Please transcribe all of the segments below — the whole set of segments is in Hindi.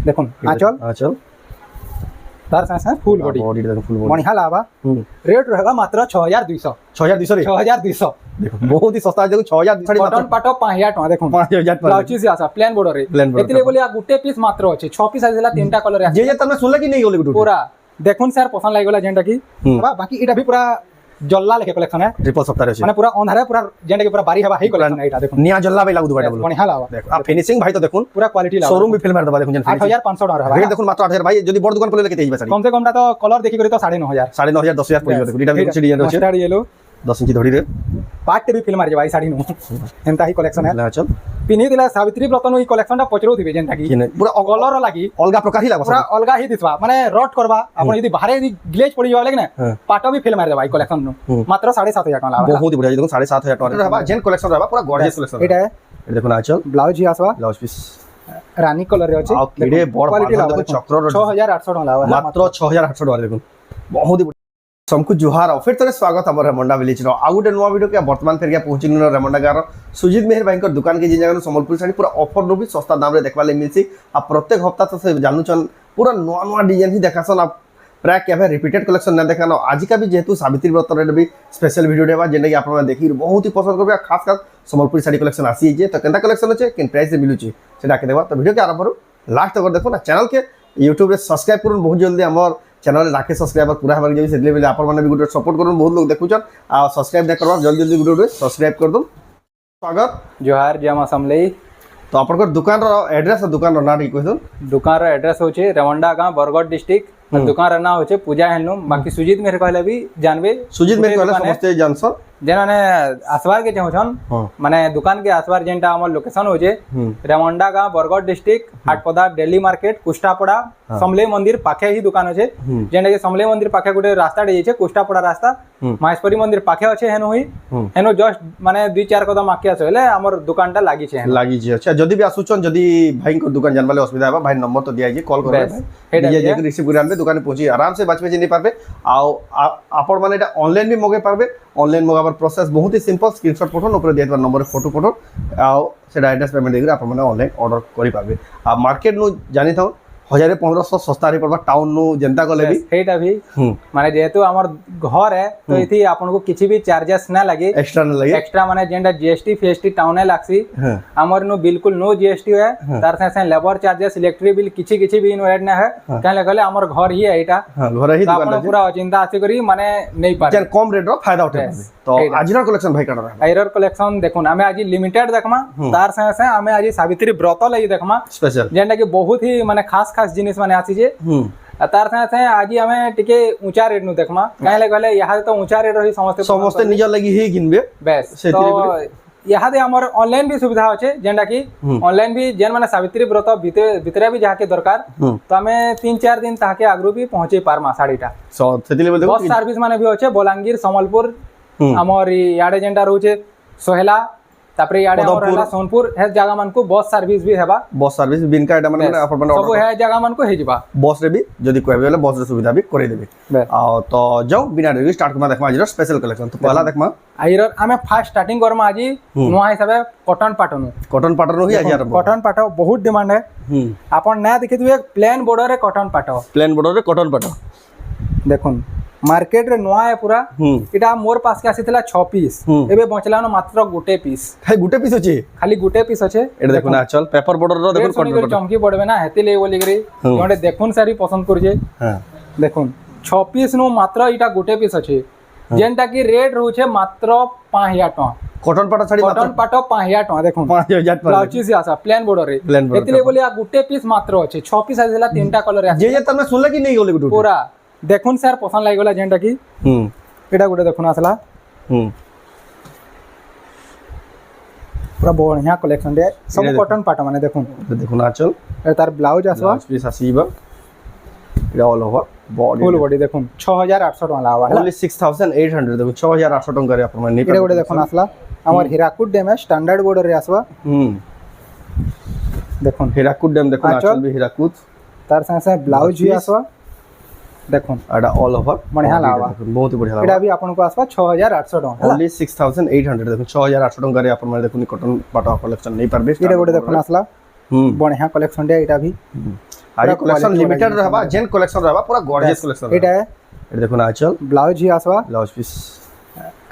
দেখুন আঁচল তার সাথে সাথে ফুল বডি দেখুন ফুল বডি बढ़िया लावा रेट रहेगा मात्र 6200 6200 6200 देखो बहुत ही सस्ता है देखो 6200 कॉटन पाटो 5000 टका देखो 5000 ब्लाउज से आसा प्लेन बॉर्डर रे एतले बोली आ गुटे पीस मात्र अछि 6 पीस आइला तीनटा कलर जे जे तमे सुनले कि नहीं होले गुटे पूरा देखुन सर पसंद लागि गेला जेंटा की बाकी एटा भी पूरा जल्ला लेके कलेक्शन है ट्रिपल सप्ताह रे माने पूरा अंधारे पूरा जेंटा की पूरा बारी हवा हे कलेक्शन एटा देखो निया जल्ला बे लागु दुबाटा बोलो बढ़िया लावा देखो आ फिनिशिंग भाई तो देखुन पूरा क्वालिटी लावा शोरूम भी फिल्म मार दबा देखुन 8500 टका रेट देखुन मात्र 8000 भाई जदी बड़ दुकान पर लेके तेज साड़ी कम से कम तो कलर देखि करी तो 9500 9500 10000 पड़ी देखो इटा भी डिजाइन अछि स्टार येलो 10 इंच धड़ी रे पार्ट भी फिल्म मार जे भाई साड़ी नु एंता ही कलेक्शन है ला चल पिनी दिला सावित्री व्रत नु ई कलेक्शन ता पचरो थिबे जेंटा की पूरा कलर लागी अलगा प्रकार ही लागो पूरा अलगा ही दिसवा माने रट करबा आपण यदि बाहरे यदि ग्लेज पड़ी जावा लेकिन पाटो भी फिल्म मार दे भाई कलेक्शन नु मात्र 7500 टका लावा बहुत ही बढ़िया देखो 7500 टका रहबा जेन कलेक्शन रहबा पूरा गॉर्जियस कलेक्शन एटा है देखो ना चल ब्लाउज ही आसवा ब्लाउज पीस रानी कलर रे अछि आ किडे बड़ क्वालिटी देखो चक्र 6800 टका लावा मात्र 6800 टका देखो बहुत ही सबको जुहार और फिर तरे स्वागत हमर रेमंडा विलेज रो आ गुटे नुवा वीडियो के वर्तमान फेर के पहुंची नो रेमंडा गार सुजीत मेहर भाई को दुकान के जे जगह संबलपुर साड़ी पूरा ऑफर रो भी सस्ता दाम रे देखबा ले मिलसी आ प्रत्येक हफ्ता तो से जानू चन पूरा नुवा नुवा डिजाइन ही देखासन आप प्राय केबे रिपीटेड कलेक्शन न देखानो आज का भी जेतु सावित्री व्रत रे भी स्पेशल वीडियो देबा जेने कि आपन देखि बहुत ही पसंद करबे खास खास संबलपुर साड़ी कलेक्शन आसी जे तो केनता कलेक्शन अछि किन प्राइस से मिलुची सेटा के देबा तो वीडियो के आरंभ करू लास्ट तक देखो ना चैनल के YouTube रे सब्सक्राइब करन बहुत जल्दी हमर चैनल लाखे सब्सक्राइबर पूरा हमारे जे से लेवल आपन माने भी गुड सपोर्ट करन बहुत लोग देखुचन आ सब्सक्राइब न करबा जल्दी जल्दी गुड सब्सक्राइब कर दो स्वागत जोहार जय मां समलई तो आपन को दुकान रो एड्रेस दुकान रो नाम कहू दुकान रो एड्रेस होचे रेवंडा गांव बरगढ़ डिस्ट्रिक्ट दुकान रो नाम होचे पूजा हैंडलूम बाकी सुजीत मेरे कहले भी जानबे सुजीत मेरे कहले समस्त जानसन जेना ने आसवार के चाहछन माने दुकान के आसवार जेंटा हमर लोकेशन होचे रेवंडा गांव बरगढ़ डिस्ट्रिक्ट हाटपदा दिल्ली मार्केट कुष्टापड़ा समलेई मंदिर पाखे ही दुकान होचे जेंटा के समलेई मंदिर पाखे गुटे रास्ता डे छे कुष्टापड़ा रास्ता महेश्वरी मंदिर पाखे अछि हेनो हुई हेनो जस्ट माने 2-4 कदम आके आसले हमर दुकानटा लागी छे अच्छा जदी भी आसुचन जदी भाई को दुकान जानबाले असुविधा है भाई नंबर तो दिया जे कॉल करबे भाई दिया जे रिसीव कर आनबे दुकान पहुंची आराम से बचबे जे नहीं पारबे आ आपण माने एटा ऑनलाइन भी मगे पारबे ऑनलाइन मगाबार प्रोसेस बहुत ही सिंपल स्क्रीनशॉट पठो ऊपर दिया नंबर फोटो पठो आ सेटा एड्रेस पेमेंट देकर आपण माने ऑनलाइन ऑर्डर करि पाबे आ मार्केट नु जानि थाउ 1500 सस्ता रे पड़बा टाउन नु जनता को लेबी हेटा भी माने जेतु हमर घर है तो इथि आपन को किछि भी चार्जेस ना लागे एक्स्ट्रा माने जेंडा जीएसटी फीएसटी टाउन लागसी हमर नु बिल्कुल नो जीएसटी है तार से लेबर चार्जेस इलेक्ट्रिक बिल किछि किछि भी नो ऐड ना है कहले कहले हमर घर ही है एटा घर ही दुकान पूरा चिंता आसी करी माने नै पारे कम रेट रो फायदा उठे तो आजिर कलेक्शन भाई काडा आइरर कलेक्शन देखुन हमें आज लिमिटेड देखमा तार से हमें आज सावित्री व्रत लई देखमा स्पेशल जेंडा कि बहुत ही माने खास खास जिनिस माने आसी जे तार से आज हमें टिके ऊंचा रेट नु देखमा कहले कहले यहा तो ऊंचा रेट रही समस्त निज लगी ही गिनबे बस तो यहा दे हमर ऑनलाइन भी सुविधा होचे जेंडा कि ऑनलाइन भी जेन माने सावित्री व्रत भितरे भी जाके दरकार तो हमें 3-4 दिन ताके आगरू भी पहुंचे पारमा साडीटा सो सेतिले बस सर्विस माने भी होचे बलांगीर समलपुर हमर याडे जेंडा रहउचे सोहेला तापरे याडे हमर सोनपुर हे जगह मन को बस सर्विस भी हेबा बस सर्विस बिनका एटा माने अपन माने सब हे जगह मन को हे जिबा बस रे भी जदी कोइ बेले बस रे सुविधा भी करे देबे आ तो जाओ बिना देरी स्टार्ट करमा देखमा आज स्पेशल कलेक्शन तो पहला देखमा आइरर हमें फास्ट स्टार्टिंग करमा आज नोआ हिसाबे कॉटन पाटन ही आज कॉटन पाटो बहुत डिमांड है अपन ना देखि तु एक प्लेन बॉर्डर रे कॉटन पाटो देखुन मार्केट रे नोआ है पूरा इटा मोर पास के आसीतला 6 पीस एबे बचला न मात्र गुटे पीस अछि खाली गुटे पीस अछि एटा देखो ना चल पेपर बॉर्डर रो देखो कॉटन चमकी पड़बे ना हेति ले बोली करी जोडे देखुन सारी पसंद कर जे देखुन 6 पीस नो मात्र इटा गुटे पीस अछि जेंटा की रेट रहउछे मात्र 5000 टका कॉटन पाटो 5000 टका देखो 5000 ब्लाउज से आसा प्लेन बॉर्डर रे हेति ले बोली आ गुटे पीस मात्र अछि 6 पीस आइला तीनटा कलर जे जे तमे सुनले कि नहीं होले गुटे पूरा देखुन सर पसंद लागि गेला जेंटा की एटा गुटे देखुन आसला पूरा बढ़िया कलेक्शन दे सब कॉटन पाटा माने देखुन आचल तार ब्लाउज आसवा पीस आसीबा एटा all over body full body देखुन 6800 टका लावा ओनली 6800 देखुन 6800 टका रे अपन माने एटा गुटे देखुन आसला हमर हीराकुद डैम है स्टैंडर्ड बॉर्डर रे आसवा देखुन हीराकुद डैम देखुन आचल भी हीराकुद तार संगे ब्लाउज भी आसवा देखुन एटा ऑल ओवर बढ़िया लावा बहुत ही बढ़िया लावा एटा भी आपन को आसपा 6800 टका ओनली 6800 देखुन 6800 टका रे आपन माने देखुन कॉटन पाटा कलेक्शन नहीं परबे एटा गोटे देखुन आसला बढ़िया कलेक्शन दे एटा भी आज कलेक्शन लिमिटेड रहबा जेन कलेक्शन रहबा पूरा गॉर्जियस कलेक्शन एटा है एटा देखो ना चल ब्लाउज ही आसवा ब्लाउज पीस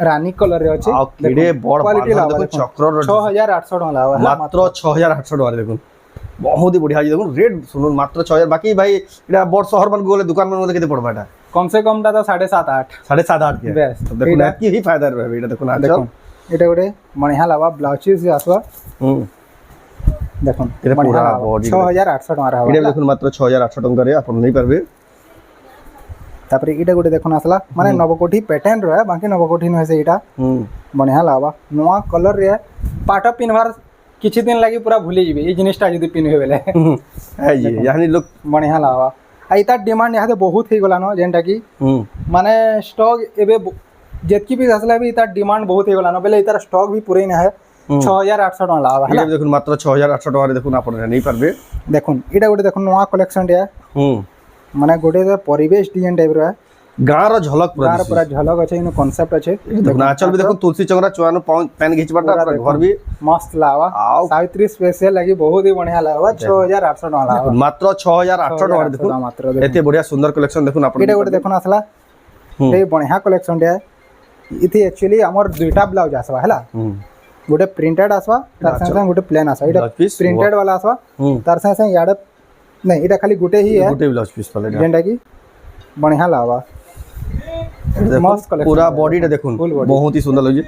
रानी कलर रे अछि आ केडे बड़ देखो चक्र 6800 टका लावा मात्र 6800 टका देखो बहुत ही बढ़िया देखो रेट सुनो मात्र 6000 बाकी भाई एटा बड़ शहर मन गोले दुकान मन केते पड़बा एटा कम से कम ता 7.5 8 8.5 के बेस देखो ना की ही फायदा रहबे एटा देखो ना चल এটা গোটে বঢ়িয়া লাবা ব্লাউজ পিস আসবা দেখুন এটা পুরা বডি 6800 টাকা রাখবা এটা দেখুন মাত্র 6800 টাকা রে আপন নেই পারবে তারপরে এটা গোটে দেখুন আসলা মানে নবকোঠি প্যাটার্ন রহে বাকি নবকোঠি নহে সে এটা বঢ়িয়া লাবা নয়া কলর রে পাটা পিনবার কিছু দিন লাগি পুরা ভুলে যাবে এই জিনিসটা যদি পিনবে বেলে এই যে यानी लोग বঢ়িয়া লাবা আই তার ডিমান্ড ইয়াতে বহুত হই গলা ন যেনটা কি মানে স্টক এবে যেতকি পিস আসলে भी তার ডিমান্ড বহুত হই গলা ন বেলে তার স্টক भी पूरे না है 6800 টাকা লাভ এটা দেখুন মাত্র 6800 টাকা রে দেখুন আপনারা নেই পারবে দেখুন এটা গোটে দেখুন নয়া কালেকশন রে মানে গোটে পরিবেশ ডিজাইন টাইপ রে গাঁর ঝলক পুরা ঝলক আছে ইনো কনসেপ্ট আছে দেখুন আচল भी দেখুন তুলসী চংরা চুয়ানো প্যান ঘিচবাটা পুরা ঘর भी मस्त लावा सावित्री स्पेशल लगी बहुत ही बढ़िया लावा 6800 টাকা लावा মাত্র 6800 টাকা দেখুন মাত্র এতে বড়িয়া সুন্দর কালেকশন দেখুন আপনারা এটা গোটে দেখুন আসলা এই बढ़िया কালেকশন রে इथे एक्चुअली हमर दुईटा ब्लाउज आसवा हैला गोटे प्रिंटेड आसवा तार संगे गोटे प्लेन आसवा एटा प्रिंटेड वाला आसवा तार संगे याडे नहीं एटा खाली गोटे ही है गोटे ब्लाउज पीस वाला जेंडा की बढ़िया लावा मस्त कलेक्शन पूरा बॉडीटा देखुन बहुत ही सुंदर लगे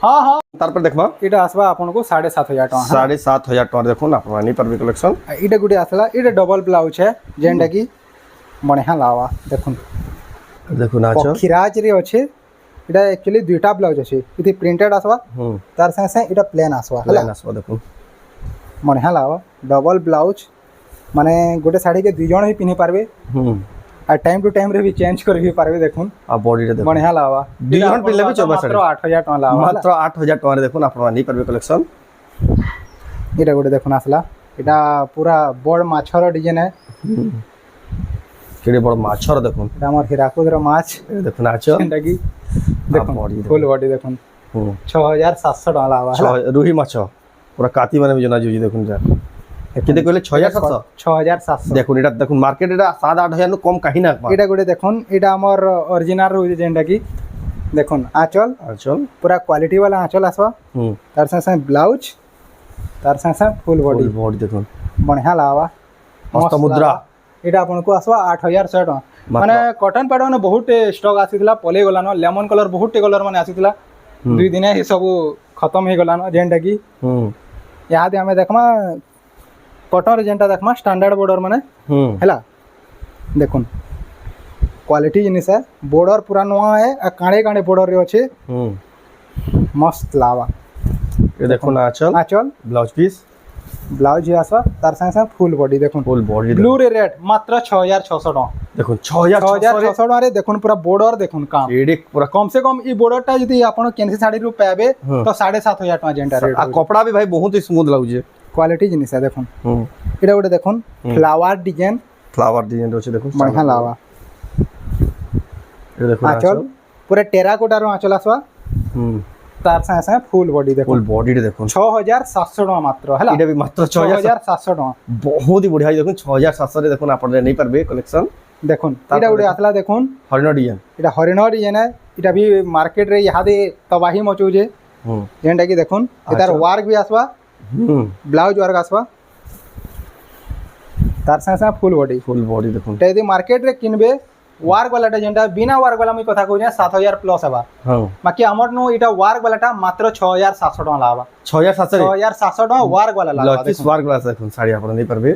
हां हां तार पर देखबा एटा आसवा आपन को 7500 टाका 7500 टाका देखुन आपन नहीं परबे कलेक्शन एटा गोटे आसला एटा डबल ब्लाउज है जेंडा की बढ़िया लावा देखुन देखुन आछो खिराज रे अच्छे এটা एक्चुअली দুইটা ব্লাউজ আছে ইতি প্রিন্টেড আসবা তার সাথে এটা প্লেন আসবা প্লেন আসবা দেখুন বঢ়িয়া লাগবা ডবল ব্লাউজ মানে গোটে শাড়ি কে দুই জন হি পিনি পারবে আর টাইম টু টাইম রে भी চেঞ্জ করে भी পারবে দেখুন আর বডিটা দেখুন বঢ়িয়া লাগবা দুই জন পিনলে भी 24 মাত্র 8000 টাকা লাগবা মাত্র 8000 টাকা রে দেখুন আপনারা নেই পারবে কালেকশন এটা গোটে দেখুন আসলা এটা পুরা বড় মাছর ডিজাইন है কেডে বড় মাছর দেখুন এটা আমার হীরাকুদর মাছ দেখুন আছো এটা কি দেখুন ফুল বডি দেখুন 6700 টাকা লাগবা রুহি মাছ পুরা কাতি মানে জনা জুজি দেখুন যা কিন্তু কইলে 6700 দেখুন এটা দেখুন মার্কেট এটা 7-8000 নু কম কাহি না এটা গোটে দেখুন এটা আমার অরিজিনাল রুজি যেটা কি দেখুন আঁচল পুরা কোয়ালিটি वाला আঁচল আসবা তার সাথে ব্লাউজ তার সাথে ফুল বডি দেখুন বঢ়িয়া লাগবা মস্ত মুদ্রা এটা আপনাকে আসবা 8100 টাকা মানে কটন প্যাড মানে বহুত স্টক আসিଥିଲା পলে গলা ন লেমন কলর বহুত কলর মানে আসিଥିଲା দুই দিনে হি सब खत्म हे गला न जेंटा की याद हमें देखमा कटन जेंटा देखमा स्टैंडर्ड बॉर्डर माने हैला देखुन क्वालिटी जिनिस है बॉर्डर पूरा नवा है आ काणे काणे बॉर्डर रे अछि मस्त लावा ये देखुन आचल ब्लाउज पीस ब्लाउज आसवा तार संगे संगे फुल बॉडी देखुन फुल बॉडी ब्लू रे रेट मात्र 6600 टाका देखुन 6600 टाका रे देखुन पूरा बॉर्डर देखुन काम एडे पूरा कम से कम ई बॉर्डर टा यदि आपण केनसी साड़ी रु पाबे तो 7500 टाका जेंटा रेट आ कपड़ा भी भाई बहुत ही स्मूथ लागुजे क्वालिटी जिनिस है देखुन एटा गोटे देखुन फ्लावर डिजाइन रोचे देखुन बढ़िया लावा ये देखुन आंचल पूरा टेराकोटा रो आंचल आसवा तार संगे संगे फुल बॉडी देखो फुल बॉडी देखो 6700 टाका मात्र हैला एटा भी मात्र 6700 टाका बहुत ही बढ़िया देखो 6700 रे देखो आपण नहीं परबे कलेक्शन देखो एटा उडे आतला देखो हरिण डिजाइन एटा हरिण डिजाइन है एटा भी मार्केट रे यहां दे तबाही मचौजे जेंटा की देखो एतार वर्क भी आसवा ब्लाउज वर्क आसवा तार संगे संगे फुल बॉडी देखो ते यदि मार्केट रे किनबे वार्क वालाटा जेंटा बिना वार्क वाला मैं कथा कहू 7000 प्लस हेबा बाकी हमर नो इटा वार्क वालाटा मात्र 6700 टाका लावा 6700 टाका वार्क वाला लावा लॉकिस वार्क वाला देखुन साड़ी आपण नहीं परबे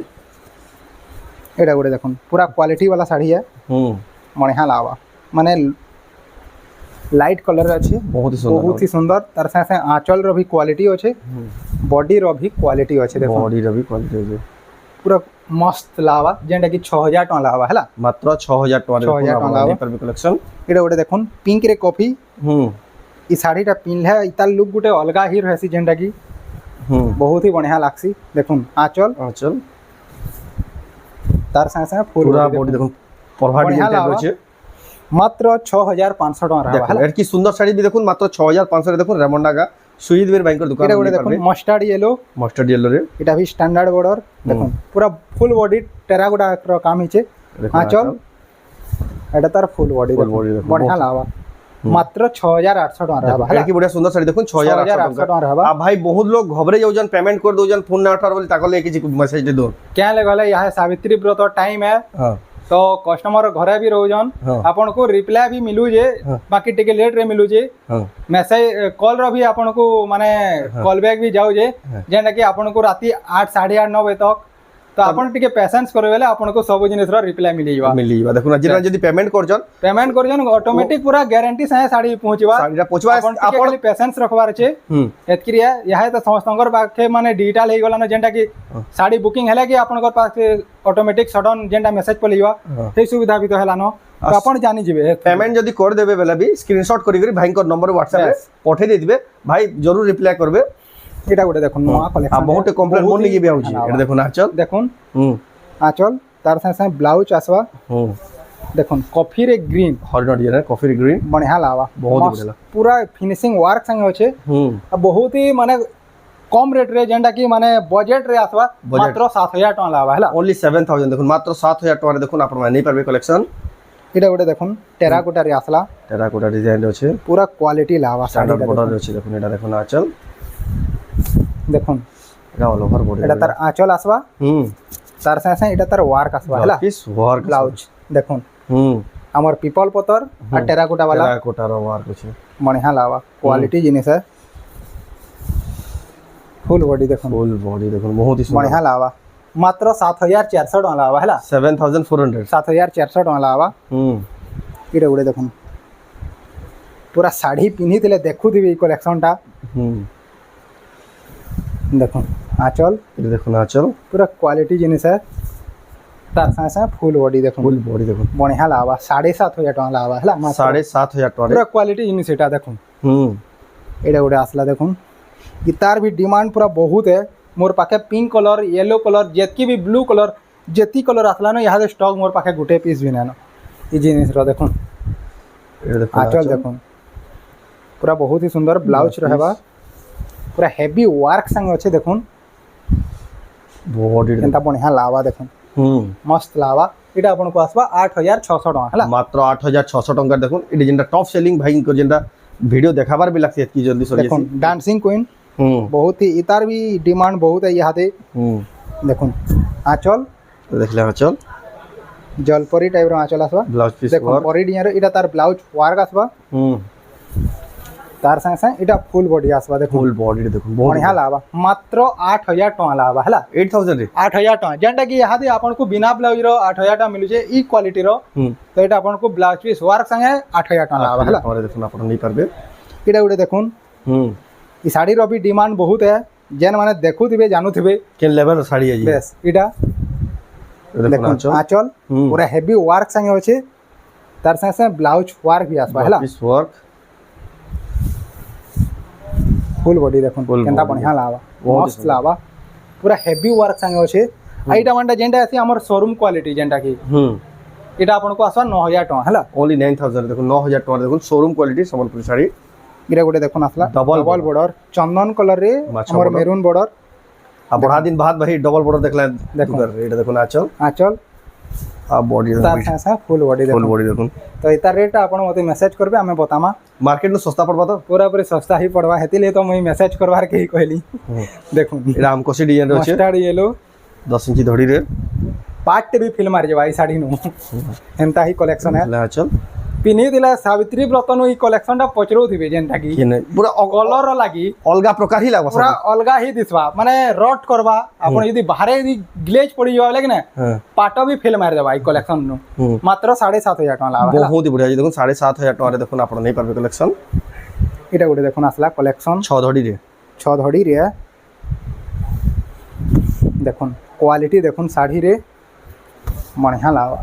एटा गोटे देखुन पूरा क्वालिटी वाला साड़ी है बढ़िया लावा माने लाइट कलर अछि बहुत ही सुंदर तार संगे आंचल रो भी क्वालिटी अछि बॉडी रो भी क्वालिटी अछि देखो बॉडी रो भी क्वालिटी अछि पूरा मस्त लावा जेंटा की 6000 टाका लावा हैला मात्र 6000 टाका नहीं परबे कलेक्शन एटा गोटे देखुन पिंक रे कॉफी ई साड़ीटा पिनले इतार लुक गुटे अलगा ही रहसी जेंटा की बहुत ही बढ़िया लागसी देखुन आंचल तार संगे संगे पूरा बॉडी देखुन परवा डिजाइन टाइप अछि मात्र 6500 टाका रहबा हैला एट की सुंदर साड़ी भी देखुन मात्र 6500 रे देखुन रेमंडा का सुजीत मेर बैंकर दुकान देखो मस्टर्ड येलो रे एटा भी स्टैंडर्ड बॉर्डर देखो पूरा फुल बॉडी टेराकोटा रो काम हिचे आंचल एटा तार फुल बॉडी बढ़िया लावा मात्र 6800 टका रहबा है कि बढ़िया सुंदर साड़ी देखुन 6800 टका रहबा आ भाई बहुत लोग घबरे जाउजन पेमेंट कर दोजन फोन ना उठार बोली ताकले किछि मैसेज दे दो क्या लगले यहाँ सावित्री व्रत टाइम है हां तो कस्टमर घरे भी रोजन आपन को रिप्लाई भी मिलू जे बाकी टिके लेट रे मिलू जे मैसेज कॉल रो भी आपन को माने कॉल बैक भी जाऊ जे जेना कि आपन को राती 8 8:30 9 बजे तक तो आपन टिके पेशेंस करे बेले आपन को सब जिनिस रो रिप्लाई मिलिबा देखुन जिना जदी पेमेंट करजन ऑटोमेटिक पूरा गारंटी से साड़ी पहुंचवा आपन पेशेंस रखबार छे एतक्रिया यहा तो समस्तंकर पाखे माने डिजिटल हे गलानो जेंटा कि साड़ी बुकिंग हैला कि आपनकर पास ऑटोमेटिक सडन जेंटा मैसेज पलिवा से सुविधा भी तो हैलानो तो आपन जानि जिवे पेमेंट जदी कर देबे बेला भी स्क्रीनशॉट करी करी भाई को नंबर व्हाट्सएप रे पठे दे दिबे भाई जरूर रिप्लाई करबे এটা গোটে দেখুন নয়া কালেকশন आ बहुत कंप्लेंट मोन नहीं भी आउची এটা দেখুন আঁচল দেখুন আঁচল তার সাথে সাথে ব্লাউজ আসবা দেখুন কফি রে গ্রিন হরিণ ডিজাইন কফি গ্রিন बढ़िया लावा बहुत बढ़िया पूरा फिनिशिंग वर्क संगे होचे बहुत ही माने कम रेट रे जेंटा कि माने बजट रे आसवा मात्र 7000 टका लावा हैला ओनली 7000 देखुन मात्र 7000 टका रे देखुन आपण माने नहीं पारबे कलेक्शन এটা গোটে দেখুন টেরাকোটা রে আসলা टेराकोटा डिजाइन रे আছে पूरा क्वालिटी लावा স্ট্যান্ডার্ড বর্ডার রে আছে দেখুন এটা দেখুন আঁচল দেখুন এটা অল ওভার বডি এটা তার আঁচল আসবা তার সাথে সাথে এটা তার ওয়ার্ক আসবা हैला পিস ওয়ার্ক ব্লাউজ দেখুন আমার পিপল পতর আর টেরাকোটা वाला টেরাকোটা র ওয়ার্ক আছে बढ़िया लावा क्वालिटी जिनिस है फुल बॉडी देखुन बहुत ही सुंदर बढ़िया लावा मात्र 7400 टका लावा हैला 7400 7400 टका लावा इरे उडे देखुन पूरा साड़ी पिन्ही तिले देखुथिबे ई कलेक्शन टा देखुन आंचल ये देखुन आंचल पूरा क्वालिटी जिनिस है तार साथे साथे फुल बॉडी देखुन बढ़िया लावा 7500 टका लावा हैला 7500 टका पूरा क्वालिटी जिनिस एटा देखुन एटा उडे आसला देखुन गिटार भी डिमांड पूरा बहुत है मोर पाखे पिंक कलर येलो कलर जेतकी भी ब्लू कलर जेती कलर आसला न यहाँ स्टॉक मोर पाखे गुटे पीस भी नानो ई जिनिस रो देखुन आंचल देखुन पूरा बहुत ही सुंदर ब्लाउज रहबा पूरा हेवी वर्क संग अच्छे देखुन बॉडी एंता बढ़िया लावा देखुन मस्त लावा इटा अपन को आसबा 8600 टका हला मात्र 8600 टका देखुन ई जेंटा टॉप सेलिंग भाई को जेंटा वीडियो देखाबार भी लागसे एतकी जल्दी सरी देखुन डांसिंग क्वीन बहुत ही इतार भी डिमांड बहुत है यहाँ पे देखुन आंचल देखले आंचल जलपरी टाइप रो आंचल आसबा ब्लाउज पीस देखुन परी डिजाइन रो इटा तार ब्लाउज वर्क आसबा तार संगे संगे इटा फुल बॉडी आसबा देखुन फुल बॉडी देखुन बढ़िया लावा मात्र 8000 टका लावा हला 8000 रे 8000 टका जेंटा कि यहाँ दे आपन को बिना ब्लाउज रो 8000 टका मिलु जे ई क्वालिटी रो तो इटा आपन को ब्लाउज पीस वर्क संगे 8000 टका लावा हला और देखुन आपन नहीं पारबे इटा उडे देखुन ई साड़ी रो भी डिमांड बहुत है जेन माने देखुथिबे जानुथिबे केन लेवल साड़ी है बस इटा देखुन आंचल पूरा हेवी वर्क संगे होचे तार संगे संगे ब्लाउज वर्क भी आसबा हला पीस वर्क फुल बॉडी देखुन केनता बढ़िया लावा मस्त लावा पूरा हेवी वर्क संगे होचे आइटा मानटा जेंटा आसी हमर शोरूम क्वालिटी जेंटा की इटा आपन को आसबा 9000 टका हला ओनली 9000 देखुन 9000 टका देखुन शोरूम क्वालिटी संबलपुर साड़ी इरा गोटे देखुन आसला डबल बॉर्डर चंदन कलर रे हमर मेरून बॉर्डर आ बड़ा दिन बाद भाई डबल बॉर्डर देखला देखुन एटा देखुन आंचल आ बॉडी तार सासा फुल बॉडी देखुन तो इतार रेट आपन मते मेसेज करबे हमें बतामा मार्केट में सस्ता पड़बा तो पूरा पूरी सस्ता ही पड़वा हेतिले तो मई मेसेज करवार के ही कहली देखुन एटा हम कोसी डिजाइन रो छे मस्टर्ड येलो 10 इंच धड़ी रे पार्ट भी फिल्म मार जे भाई साड़ी नु एंता ही कलेक्शन है आंचल पिनी दिला सावित्री व्रत नु ई कलेक्शन टा पचरो थिबे जेंटा की पूरा कलर लागी अलगा प्रकार ही लागो पूरा अलगा ही दिसवा माने रट करबा आपण यदि बाहरे यदि ग्लेज पड़ी जावा लागे ना पाटो भी फेल मार देबा ई कलेक्शन नु मात्र 7500 टका लावा बहुत ही बढ़िया देखुन 7500 टका रे देखुन आपण नहीं पारबे कलेक्शन इटा गोटे देखुन आसला कलेक्शन 6 धड़ी रे देखुन क्वालिटी देखुन साड़ी रे बढ़िया लावा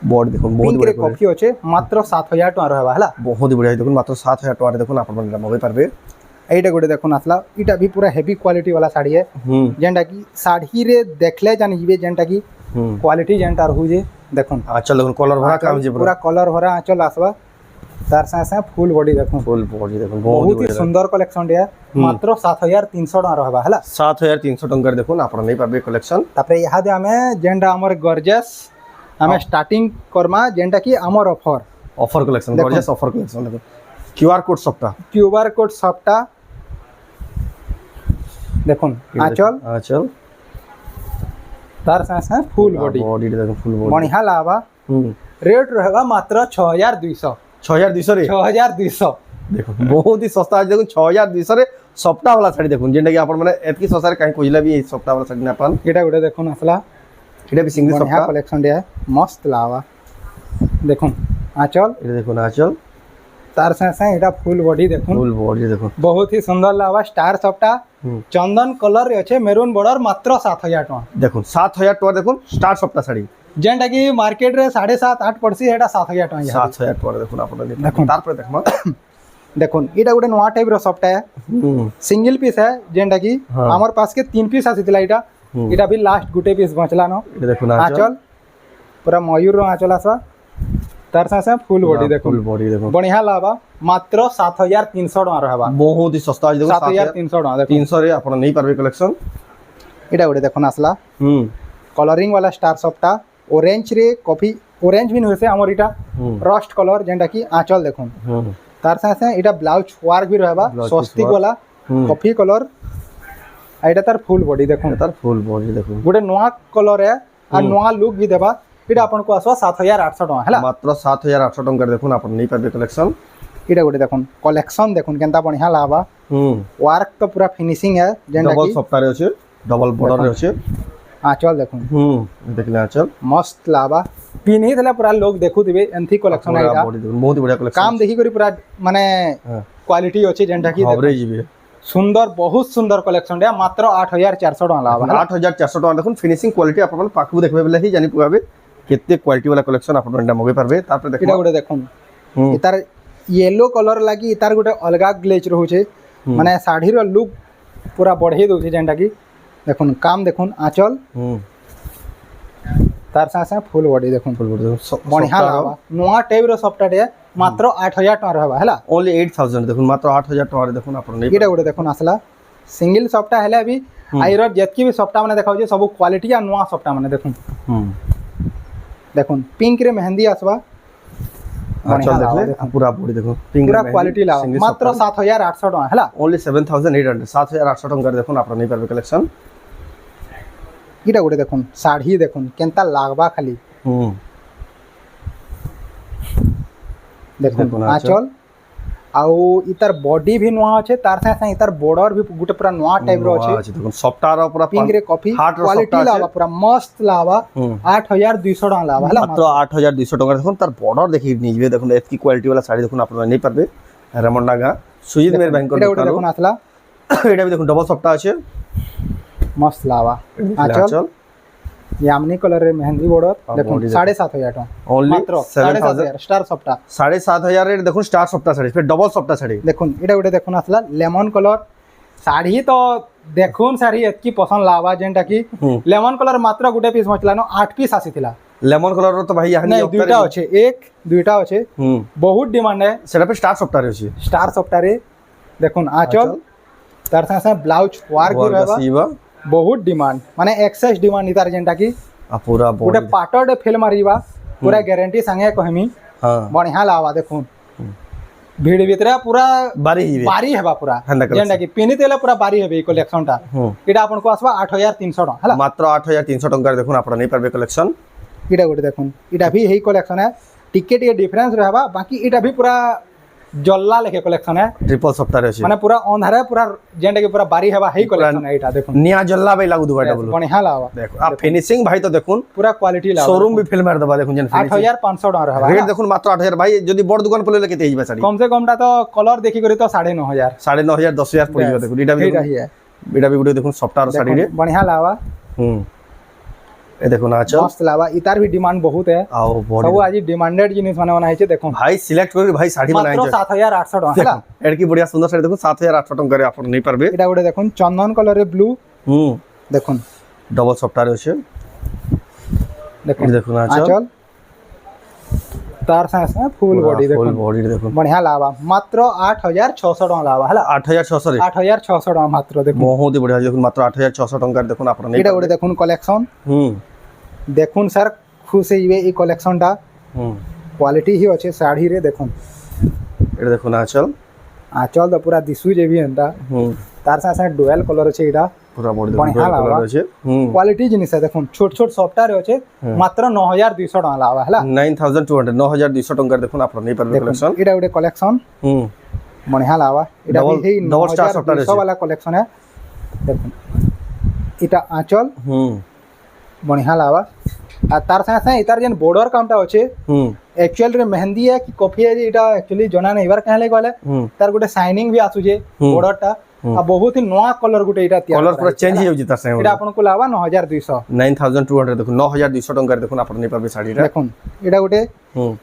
बॉडी देखुन बहुत बढ़िया कॉफी होचे मात्र 7000 टका रहबा हला बहुत ही बढ़िया देखुन मात्र 7000 टका रे देखुन आपण मगे पारबे एटा गोटे देखुन आसला इटा भी पूरा हेवी क्वालिटी वाला साड़ी है जेंटा की साड़ी रे देखले जानि जिवे जेंटा की क्वालिटी जेंटा रहू जे देखुन आंचल देखुन कलर भरा काम जे पूरा कलर भरा आंचल आसबा तार संगे संगे फुल बॉडी देखो फुल बॉडी देखो बहुत ही सुंदर कलेक्शन टे मात्र 7300 टका रहबा हला 7300 टंका देखो आपण नहीं पाबे कलेक्शन तापरे यहा दे हमें जेंडा हमर गॉर्जियस हमें स्टार्टिंग करमा जेंडा की हमर offer collection gorgeous offer collection देखो क्यूआर कोड सबटा देखो आंचल तार संगे फुल बॉडी देखो फुल बॉडी बढ़िया लावा रेट रहेगा मात्र 6200 रे 6200 देखो बहुत ही सस्ता आज देखो 6200 रे सप्ताह वाला साड़ी देखो जेंटा कि आपण माने एतकी सस्ता रे काई खोजला भी सप्ताह वाला साड़ी ना अपन एटा गुडे देखो नसला एटा भी सिंगल बढ़िया सप्ताह कलेक्शन दे मस्त लावा देखो आंचल ये देखो ना आंचल तार संगे एटा फुल बॉडी देखो बहुत ही सुंदर लावा स्टार सप्ता चंदन कलर रे अच्छे मेरून बॉर्डर मात्र 7000 टका देखो 7000 टका देखो स्टार सप्ताह साड़ी जेंटा कि मार्केट रे 7.5-8 पड़सी एटा 7000 टका 7000 टका देखो आपण देखो तार पर देखमा देखो एटा गुडे नवा टाइप रो सप्ता है सिंगल पीस है जेंटा कि हमर पास के 3 पीस आसीतला एटा भी लास्ट गुटे पीस बचला न ये देखो ना आंचल पूरा मयूर रो आंचल आसा तार संगे फुल बॉडी देखो बढ़िया लावा मात्र 7300 टका रहबा बहुत ही सस्ता आज देखो 7300 टका देखो 300 रे आपण नहीं पारबे कलेक्शन एटा गुडे देखो नासला कलरिंग वाला स्टार सप्ता ऑरेंज रे कॉफी ऑरेंज भी होसे हमर इटा रस्ट कलर जेंटा कि आंचल देखो तार संगे एटा ब्लाउज वर्क भी रहबा स्वस्तिक वाला कॉफी कलर एटा तार फुल बॉडी देखो गोटे नवा कलर है आ नवा लुक भी देबा एटा अपन को आसवा 7800 टका हला मात्र 7800 टका देखो आपण नहीं पाबे कलेक्शन एटा गोटे देखो कलेक्शन देखो केनता बढ़िया लाबा वर्क तो पूरा फिनिशिंग है जेंटा डबल कि सप्ताह रे अछि डबल बॉर्डर रे अछि आंचल देखो देखले आंचल मस्त लाबा पिनी देला पूरा लोग देखुथिबे एंथी कलेक्शन है बहुत बढ़िया कलेक्शन काम देखि करी पूरा माने क्वालिटी अछि जेंटा कि खबरे जीबे सुंदर बहुत सुंदर कलेक्शन है मात्र 8400 टका लाबा 8400 टका देखो फिनिशिंग क्वालिटी अपन पाखु देखबे बेले ही जानि पुगाबे केते क्वालिटी वाला कलेक्शन अपन एंडा मगे पारबे तापर देखो एटा गोटे देखो इतार येलो कलर लागी इतार गोटे अलगा ग्लेज रहउछे माने साड़ी रो लुक पूरा बढ़े दोछे जेंटा कि देखो काम देखो आंचल तार संगे फुल बॉडी देखो बढ़िया लावा नवा टाइप रो सप्ता डे मात्र 8000 टका रहबा हला ओनली 8000 देखो मात्र 8000 टका देखो अपन नहीं एटा गोटे देखो आसला सिंगल सप्ता हेले भी आइर जेतकी भी सप्ता माने देखाउ जे सब क्वालिटी आ नवा सप्ता माने देखो देखो पिंक रे मेहंदी आसवा अच्छा देखले पूरा बॉडी देखो पिंक पूरा क्वालिटी लावा मात्र 7800 टका हला ओनली 7800 7800 टका देखो अपन नहीं पाबे कलेक्शन इटा गोटे देखो साड़ी देखो केनता लागबा खाली देखो आंचल आउ इतार बॉडी भी नवा अछि तार संगे इतार बॉर्डर भी गुटे पूरा नवा टाइप रो अछि देखो सप्ताह रो पूरा पिंक रे कॉफी क्वालिटी लावा पूरा मस्त लावा 8200 टका लावा हला मात्र 8200 टका देखो तार बॉर्डर देखि निजबे देखो एतकी क्वालिटी वाला साड़ी देखो अपन नहीं पारबे रेमंडा गा सुजीत मेर बैंक को देखो आसला एटा भी देखो डबल सप्ताह अछि मस्त लावा आंचल यामिनी कलर रे मेहंदी बॉर्डर देखो 7500 टका ओनली मात्र 7500 स्टार सप्ता 7500 रे देखो स्टार सप्ताह साड़ी फिर डबल सप्ताह साड़ी देखो एटा गोटे देखो आसला लेमन कलर साड़ी तो देखुन साड़ी एतकी पसंद लावा जेंटा कि लेमन कलर मात्र गुटे पीस मचला न 8 पीस आसीथिला लेमन कलर तो भाई यहाँ नहीं दुईटा अच्छे एक दुईटा अच्छे बहुत डिमांड है सेटा पे स्टार सप्ताह रे अछि स्टार सप्ताह रे देखुन आंचल तार संगे ब्लाउज वर्क भी रहबा बहुत डिमांड माने एक्सेस डिमांड इतार जेंटा कि पूरा गोटे पाटड फेल मारिबा पूरा गारंटी संगे कहमी हां बढ़िया लावा देखुन भीड़ भीतर पूरा बारी हेबा पूरा जेंटा कि पिनी तेले पूरा बारी हेबे कलेक्शन टा एटा आपन को आसबा 8300 टका हला मात्र 8300 टका देखुन आपन नहीं पारबे कलेक्शन एटा गोटे देखुन एटा भी हेई कलेक्शन है टिकट ये डिफरेंस रहबा बाकी एटा भी पूरा जल्ला लेके कलेक्शन है ट्रिपल सप्ताह रे अछि माने पूरा अंधारे पूरा जेंटा कि पूरा बारी हेबा हेई कलेक्शन है एटा देखुन निया जल्ला बे लागु दुबाटा बोलो बढ़िया लावा देखो आ फिनिशिंग भाई तो देखुन पूरा क्वालिटी लावा शोरूम भी फिल्म मार दबा देखुन जन 8500 टका रहबा रेट देखुन मात्र 8000 भाई जदी बड़ दुकान पर लेके तेज बा साड़ी कम से कम टा तो कलर देखि करी तो 9500 9500 10000 पड़ियो देखुन एटा भी गुडे देखुन सप्ताह साड़ी रे बढ़िया लावा ए देखो ना आंचल मस्त लावा इतार भी डिमांड बहुत है आओ बॉडी सब आज डिमांडेड जिनिस माने बना है देखो भाई सिलेक्ट करी भाई साड़ी बनाई मात्र 7800 टका हला एडकी बढ़िया सुंदर साड़ी देखो 7800 टका रे आपन नहीं पारबे एटा गोटे देखो चंदन कलर रे ब्लू देखो डबल सप्ताह रे छै देखो देखो ना आंचल तार संगे संगे फुल बॉडी फुल देखो बॉडी देखो बढ़िया लावा मात्र 8600 टका लावा हला 8600 रे 8600 टका मात्र देखो बहुत ही बढ़िया देखो मात्र 8600 टंका देखो आपण नै एटा गोटे देखुन कलेक्शन देखुन सर खुश होइबे ई कलेक्शन टा क्वालिटी ही अच्छे साड़ी रे देखुन एटा देखो ना चल आंचल तो पूरा दिसु जे भी एंता तार संगे संगे डुअल कलर अच्छे एटा पूरा बॉडी बढ़िया लावा क्वालिटी जिनिस है देखुन छोट छोट सॉफ्टवेयर अच्छे मात्र 9200 टका लावा हला 9200 9200 टंका देखो आपण नै परबे कलेक्शन एटा गोटे कलेक्शन बढ़िया लावा एटा Double- भी double star software 9200 वाला कलेक्शन है देखुन एटा आंचल बढ़िया लावा आ तार संगे संगे इतार जेन बॉर्डर कामटा अच्छे एक्चुअल रे मेहंदी है कि कॉफी है एटा एक्चुअली जना नहीं बार कहले गले तार गोटे शाइनिंग भी आसु जे बॉर्डर टा आ बहुत ही नया कलर गोटे एटा कलर पूरा चेंज हो जाउची तार संगे एटा आपन को लावा 9200 9200 देखो 9200 टंका देखो आपण नै परबे साड़ी रे देखुन एटा गोटे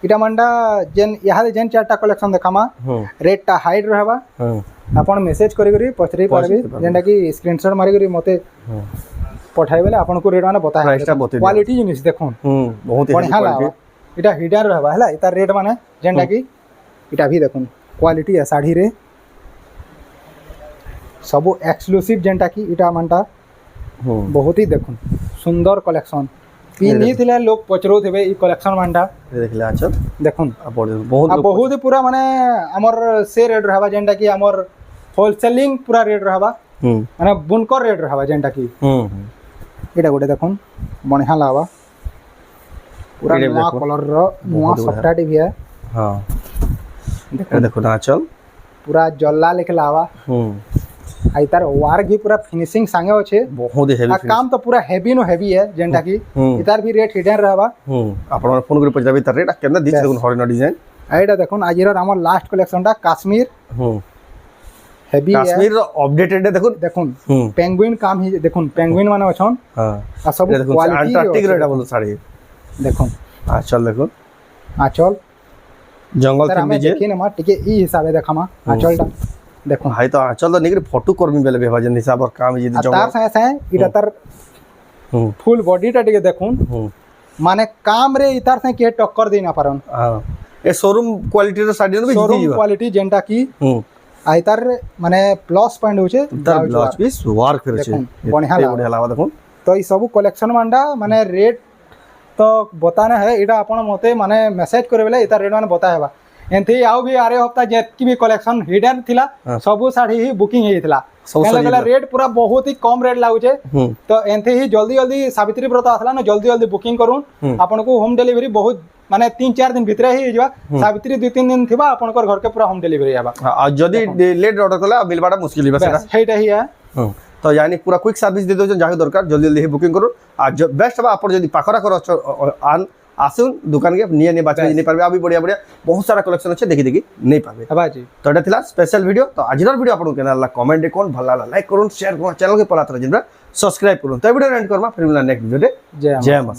एटा मंडा जेन यहाँ जेन चारटा कलेक्शन देखामा रेट टा हाइड रहबा आपण मैसेज करी करी पचरी पारबे जेंडा कि स्क्रीनशॉट मारी करी मते पठाई बेले आपन को रेट माने बता प्राइस टा बते क्वालिटी जिनिस देखुन बहुत ही बढ़िया लावा एटा हिडन रहबा हला एता रेट माने जेंडा कि एटा भी देखुन क्वालिटी है साड़ी रे सब एक्सक्लूसिव जेंटा कि एटा मानटा बहुत ही देखुन सुंदर कलेक्शन पिनी थिले लोग पचरो थेबे ई कलेक्शन मानटा देखले अच्छा देखुन बहुत बहुत ही पूरा माने हमर से रेट रहबा जेंटा कि हमर होलसेलिंग पूरा रेट रहबा माने बुनकर रेट रहबा जेंटा कि एटा गोटे देखुन बढ़िया लावा पूरा एटा नया देखुन। कलर रो नया सॉफ्टवेयर भी है हां देखो देखो ना चल पूरा जल्ला लेके लावा आई तार वार्क भी पूरा फिनिशिंग संगे अच्छे बहुत ही आ हेवी काम तो पूरा हेवी नो हेवी है जेंटा कि इतार भी रेट हिडन रहबा आपण फोन कर पचाबे तार रेट केना दिस देखो हरिन डिजाइन एटा देखुन आजिर हमर लास्ट कलेक्शन टा काश्मीर हेवी है काश्मीर अपडेटेड देखो देखुन पेंगुइन काम ही देखुन पेंगुइन माने अछन हां आ सब देखो क्वालिटी अंटार्कटिक रेट बोलो साड़ी देखुन चल देखो आंचल जंगल सर थीम हमें दीजिए देखिए ना टिके ई हिसाबे देखामा आंचल टा देखुन हाय तो चल तो निकरे फोटो करमी बेले बेवा जन हिसाब और काम जे आ तार जंगल संगे संगे इटा तार फुल बॉडी टा टिके देखुन माने काम रे इतार संगे के टक्कर दे ना पारन हां ए शोरूम क्वालिटी रो साड़ी भी शोरूम जीवा क्वालिटी जेंटा की आइतार माने प्लस पॉइंट होचे तार ब्लाउज पीस वार करे छे देखुन, बढ़िया लावा। बढ़िया लावा देखो तो ई सब कलेक्शन मांडा माने रेट तो बताना है इटा आपण मते माने मैसेज करे बेले इता रेट माने बताएबा एंथि आउ भी आरे हफ्ता जेतकी भी कलेक्शन हिडन थिला सब साड़ी ही बुकिंग हेइथिला सब साड़ी कहले रेट पूरा बहुत ही कम रेट लागुचे तो एंथि ही जल्दी जल्दी सावित्री व्रत आसला ना जल्दी जल्दी बुकिंग करूँ आपन को होम डिलीवरी बहुत माने 3-4 दिन भितरे ही जबा सावित्री 2-3 दिन थिबा आपन घर के पूरा होम डिलीवरी आबा आ जदी लेट ऑर्डर कला मिलबाटा मुश्किल बा सेटा हेटा ही है तो यानी पूरा क्विक सर्विस दे दो जहाँ दरकार जल्दी जल्दी बुकिंग करो आ बेस्ट बा आप जब पाखरा कर आन आसुन दुकान के निये नहीं बात नहीं पारबे अभी बढ़िया बढ़िया बहुत सारा कलेक्शन अच्छे देखी देखी नहीं पाबे हबा जी तो एटा थिला स्पेशल वीडियो तो आजिर वीडियो आपन केना ला कमेंट कोन भला ला लाइक करूँ शेयर करूँ चैनल के पला तरह जिनरा सब्सक्राइब करूँ तो वीडियो एंड करमा फिर मिला नेक्स्ट वीडियो जय जय मां